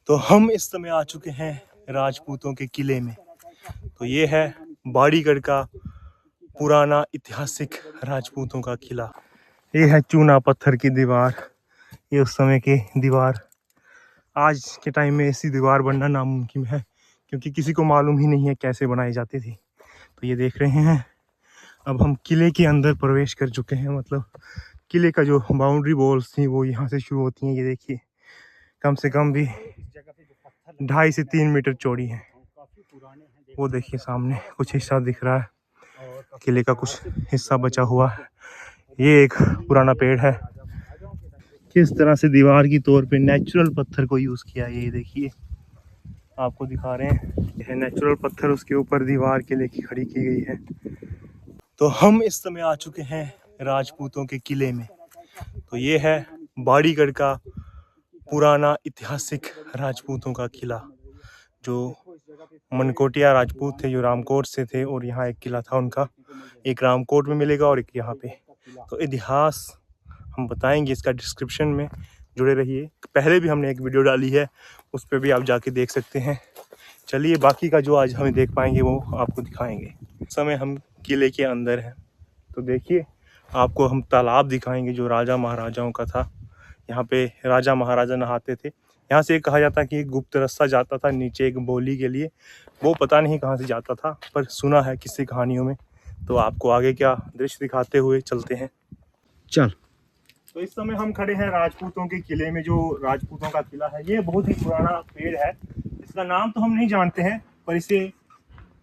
तो हम इस समय आ चुके हैं राजपूतों के किले में। तो ये है बाड़ीगढ़ का पुराना ऐतिहासिक राजपूतों का किला। ये है चूना पत्थर की दीवार। ये उस समय की दीवार, आज के टाइम में ऐसी दीवार बनना नामुमकिन है क्योंकि किसी को मालूम ही नहीं है कैसे बनाई जाती थी। तो ये देख रहे हैं, अब हम किले के अंदर प्रवेश कर चुके हैं। मतलब किले का जो बाउंड्री वॉल्स थी वो यहाँ से शुरू होती हैं। ये देखिए, कम से कम भी 2.5 से 3 मीटर चौड़ी है। वो देखिए सामने कुछ हिस्सा दिख रहा है, किले का कुछ हिस्सा बचा हुआ है। ये एक पुराना पेड़ है। किस तरह से दीवार की तौर पे नेचुरल पत्थर को यूज़ किया है, ये देखिए आपको दिखा रहे हैं। यह नेचुरल पत्थर, उसके ऊपर दीवार किले की खड़ी की गई है। तो हम इस समय आ चुके हैं राजपूतों के किले में। तो ये है बाड़ीगढ़ का पुराना ऐतिहासिक राजपूतों का किला, जो मनकोटिया राजपूत थे, जो रामकोट से थे, और यहाँ एक किला था उनका। एक रामकोट में मिलेगा और एक यहाँ पे। तो इतिहास हम बताएंगे, इसका डिस्क्रिप्शन में जुड़े रहिए। पहले भी हमने एक वीडियो डाली है, उस पर भी आप जाके देख सकते हैं। चलिए, बाकी का जो आज हमें देख पाएंगे वो आपको दिखाएंगे। इस समय हम किले के अंदर हैं। तो देखिए, आपको हम तालाब दिखाएंगे जो राजा महाराजाओं का था। यहाँ पे राजा महाराजा नहाते थे। यहाँ से कहा जाता है कि एक गुप्त रास्ता जाता था नीचे एक बोली के लिए। वो पता नहीं कहाँ से जाता था, पर सुना है किसी कहानियों में। तो आपको आगे क्या दृश्य दिखाते हुए चलते हैं। चल। तो इस समय हम खड़े हैं राजपूतों के किले में। जो राजपूतों का किला है, ये बहुत ही पुराना पेड़ है। इसका नाम तो हम नहीं जानते हैं, पर इसे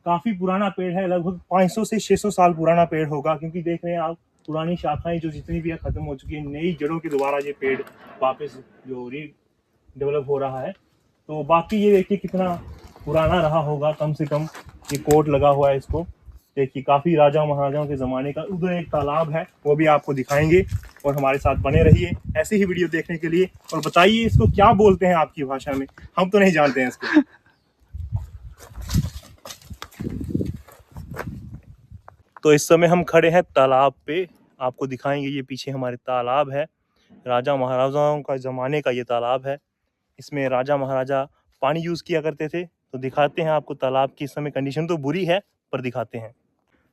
काफी पुराना पेड़ है। लगभग 500 से 600 साल पुराना पेड़ होगा, क्योंकि देख रहे हैं आप, पुरानी शाखाएं जो जितनी भी है खत्म हो चुकी है। नई जड़ों के द्वारा ये पेड़ वापस जो डेवलप हो रहा है। तो बाकी ये देखिए कितना पुराना रहा होगा। कम से कम ये कोट लगा हुआ है इसको। देखिए, काफी राजा महाराजाओं के जमाने का। उधर एक तालाब है, वो भी आपको दिखाएंगे। और हमारे साथ बने रहिए ऐसे ही वीडियो देखने के लिए। और बताइए इसको क्या बोलते हैं आपकी भाषा में, हम तो नहीं जानते हैं इसको। तो इस समय हम खड़े हैं तालाब पे, आपको दिखाएंगे। ये पीछे हमारे तालाब है, राजा महाराजाओं का ज़माने का ये तालाब है। इसमें राजा महाराजा पानी यूज़ किया करते थे। तो दिखाते हैं आपको तालाब की। इस समय कंडीशन तो बुरी है, पर दिखाते हैं।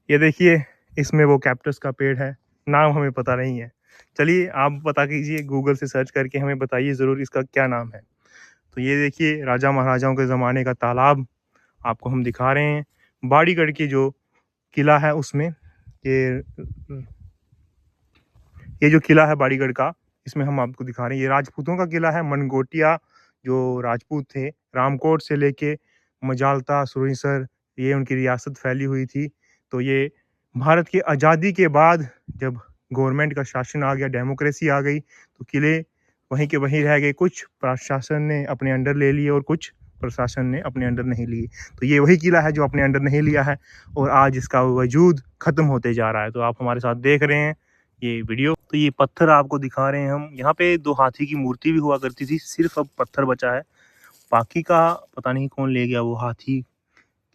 ये देखिए, इसमें वो कैक्टस का पेड़ है, नाम हमें पता नहीं है। चलिए, आप पता कीजिए, गूगल से सर्च करके हमें बताइए ज़रूर इसका क्या नाम है। तो ये देखिए, राजा महाराजाओं के ज़माने का तालाब आपको हम दिखा रहे हैं। बाड़ीगढ़ की जो किला है उसमें ये जो किला है बाड़ीगढ़ का, इसमें हम आपको दिखा रहे हैं। ये राजपूतों का किला है। मनगोटिया जो राजपूत थे, रामकोट से लेके मजालता, सुरईसर, ये उनकी रियासत फैली हुई थी। तो ये भारत की आज़ादी के बाद जब गवर्नमेंट का शासन आ गया, डेमोक्रेसी आ गई, तो किले वहीं के वहीं रह गए। कुछ प्रशासन ने अपने अंडर ले लिए और कुछ प्रशासन ने अपने अंडर नहीं लिए। तो ये वही किला है जो अपने अंडर नहीं लिया है, और आज इसका वजूद खत्म होते जा रहा है। तो आप हमारे साथ देख रहे हैं ये वीडियो। तो ये पत्थर आपको दिखा रहे हैं हम। यहाँ पे 2 हाथी की मूर्ति भी हुआ करती थी, सिर्फ अब पत्थर बचा है। बाकी का पता नहीं कौन ले गया। वो हाथी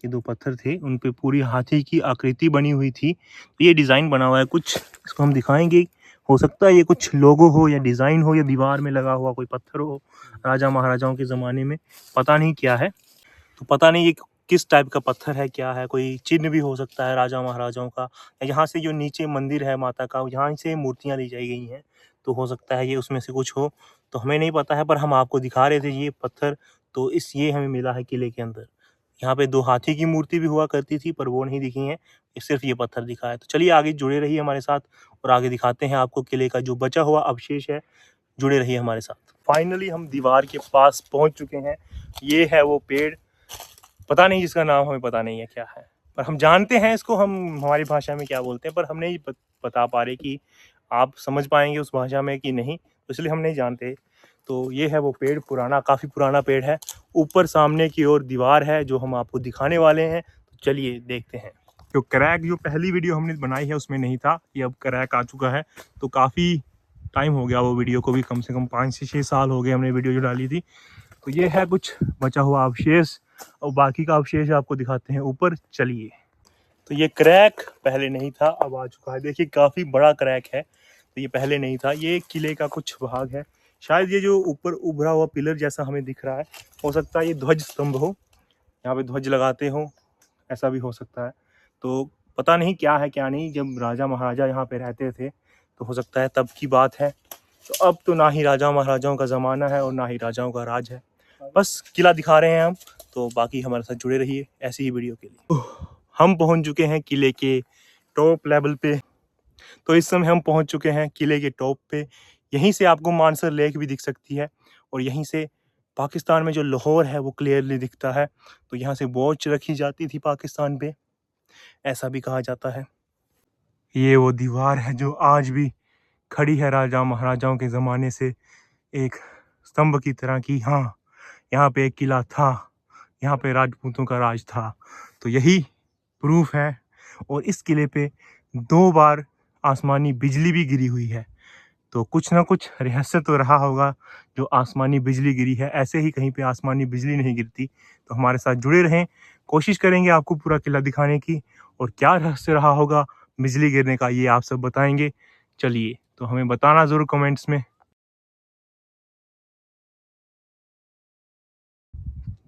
के 2 पत्थर थे, उन पे पूरी हाथी की आकृति बनी हुई थी। तो ये डिज़ाइन बना हुआ है कुछ, इसको हम दिखाएंगे। हो सकता है ये कुछ लोगो हो या डिज़ाइन हो या दीवार में लगा हुआ कोई पत्थर हो राजा महाराजाओं के ज़माने में, पता नहीं क्या है। तो पता नहीं ये किस टाइप का पत्थर है, क्या है। कोई चिन्ह भी हो सकता है राजा महाराजाओं का। यहाँ से जो नीचे मंदिर है माता का, यहाँ से मूर्तियाँ ली जाई गई हैं। तो हो सकता है ये उसमें से कुछ हो, तो हमें नहीं पता है, पर हम आपको दिखा रहे थे ये पत्थर। तो ये हमें मिला है किले के अंदर। यहाँ पे 2 हाथी की मूर्ति भी हुआ करती थी, पर वो नहीं दिखी है, सिर्फ ये पत्थर दिखा है। तो चलिए आगे जुड़े रहिए हमारे साथ, और आगे दिखाते हैं आपको किले का जो बचा हुआ अवशेष है। जुड़े रहिए हमारे साथ। फाइनली हम दीवार के पास पहुंच चुके हैं। ये है वो पेड़, पता नहीं जिसका नाम हमें पता नहीं है क्या है, पर हम जानते हैं इसको, हम हमारी भाषा में क्या बोलते हैं, पर हम नहीं बता पा रहे कि आप समझ पाएंगे उस भाषा में कि नहीं, तो इसलिए हम नहीं जानते। तो ये है वो पेड़, पुराना, काफ़ी पुराना पेड़ है। ऊपर सामने की ओर दीवार है जो हम आपको दिखाने वाले हैं। तो चलिए देखते हैं। जो क्रैक जो पहली वीडियो हमने बनाई है उसमें नहीं था, ये अब क्रैक आ चुका है। तो काफ़ी टाइम हो गया वो वीडियो को भी, कम से कम 5 से 6 साल हो गए हमने वीडियो जो डाली थी। तो ये है कुछ बचा हुआ अवशेष, और बाकी का अवशेष आपको दिखाते हैं ऊपर। चलिए। तो ये क्रैक पहले नहीं था, अब आ चुका है। देखिए काफ़ी बड़ा क्रैक है। तो ये पहले नहीं था। ये किले का कुछ भाग है। शायद ये जो ऊपर उभरा हुआ पिलर जैसा हमें दिख रहा है, हो सकता है ये ध्वज स्तंभ हो, यहाँ पे ध्वज लगाते हो, ऐसा भी हो सकता है। तो पता नहीं क्या है क्या नहीं, जब राजा महाराजा यहाँ पे रहते थे तो हो सकता है तब की बात है। तो अब तो ना ही राजा महाराजाओं का ज़माना है और ना ही राजाओं का राज है। बस किला दिखा रहे हैं हम, तो बाकी हमारे साथ जुड़े रहिए ऐसी ही वीडियो के लिए। हम पहुँच चुके हैं किले के टॉप लेवल पे। तो इस समय हम पहुँच चुके हैं किले के टॉप पे। यहीं से आपको मानसर लेक भी दिख सकती है और यहीं से पाकिस्तान में जो लाहौर है वो क्लियरली दिखता है। तो यहाँ से वॉच रखी जाती थी पाकिस्तान पे, ऐसा भी कहा जाता है। ये वो दीवार है जो आज भी खड़ी है राजा महाराजाओं के ज़माने से, एक स्तंभ की तरह की। हाँ, यहाँ पे एक किला था, यहाँ पे राजपूतों का राज था। तो यही प्रूफ है। और इस किले पे 2 बार आसमानी बिजली भी गिरी हुई है। तो कुछ ना कुछ रहस्य तो रहा होगा जो आसमानी बिजली गिरी है। ऐसे ही कहीं पे आसमानी बिजली नहीं गिरती। तो हमारे साथ जुड़े रहें, कोशिश करेंगे आपको पूरा किला दिखाने की। और क्या रहस्य रहा होगा बिजली गिरने का, ये आप सब बताएंगे। चलिए, तो हमें बताना ज़रूर कमेंट्स में।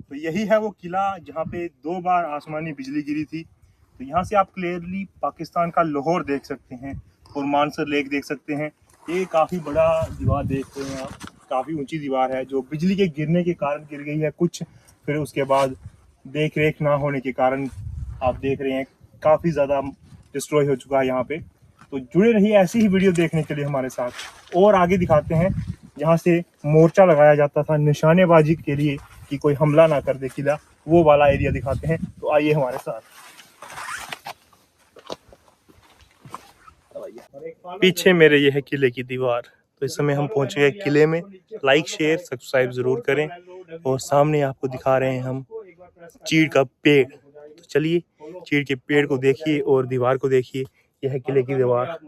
तो यही है वो किला जहाँ पे 2 बार आसमानी बिजली गिरी थी। तो यहाँ से आप क्लियरली पाकिस्तान का लाहौर देख सकते हैं और मानसर लेक देख सकते हैं। ये काफ़ी बड़ा दीवार देख रहे हैं आप, काफ़ी ऊंची दीवार है जो बिजली के गिरने के कारण गिर गई है कुछ, फिर उसके बाद देख रेख ना होने के कारण आप देख रहे हैं काफ़ी ज़्यादा डिस्ट्रॉय हो चुका है यहाँ पे। तो जुड़े रहिए ऐसी ही वीडियो देखने के लिए हमारे साथ। और आगे दिखाते हैं जहाँ से मोर्चा लगाया जाता था निशानेबाजी के लिए कि कोई हमला ना कर दे किला, वो वाला एरिया दिखाते हैं। तो आइए हमारे साथ। पीछे मेरे ये है किले की दीवार। तो इस समय हम पहुंच गए किले में। लाइक शेयर सब्सक्राइब जरूर करें। और सामने आपको दिखा रहे हैं हम चीड़ का पेड़। तो चलिए चीड़ के पेड़ को देखिए और दीवार को देखिए। यह है किले की दीवार।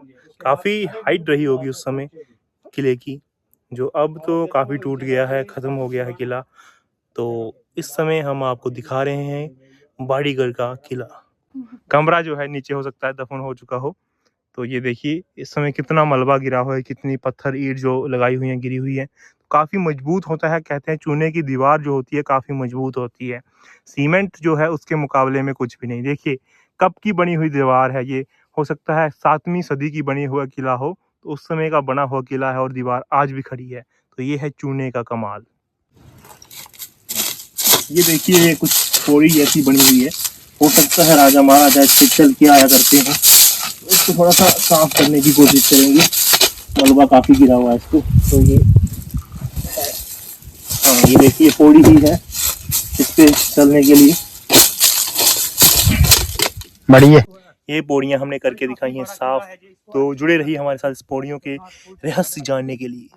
काफ़ी हाइट रही होगी उस समय किले की, जो अब तो काफ़ी टूट गया है, ख़त्म हो गया है किला। तो इस समय हम आपको दिखा रहे हैं बाड़ीगढ़ का किला। कमरा जो है नीचे हो सकता है दफन हो चुका हो। तो ये देखिए इस समय कितना मलबा गिरा हुआ है, कितनी पत्थर ईंट जो लगाई हुई हैं गिरी हुई है। काफ़ी मजबूत होता है। कहते हैं चूने की दीवार जो होती है काफ़ी मजबूत होती है। सीमेंट जो है उसके मुकाबले में कुछ भी नहीं। देखिए कब की बनी हुई दीवार है ये। हो सकता है 7वीं सदी की बनी हुआ किला हो। तो उस समय का बना हुआ किला है और दीवार आज भी खड़ी है। तो ये है चूने का कमाल। ये देखिए ये कुछ पौड़ी जैसी बनी हुई है। हो सकता है राजा महाराजा इससे चल के आया करते हैं। इसको थोड़ा सा साफ करने की कोशिश करेंगे। मलबा काफी गिरा हुआ है इसको। तो ये हाँ, ये देखिए पौड़ी ही है इस पे चलने के लिए। बढ़िया ये पौड़ियां हमने करके दिखाई हैं साफ। तो जुड़े रहिए हमारे साथ इस पौड़ियों के रहस्य जानने के लिए।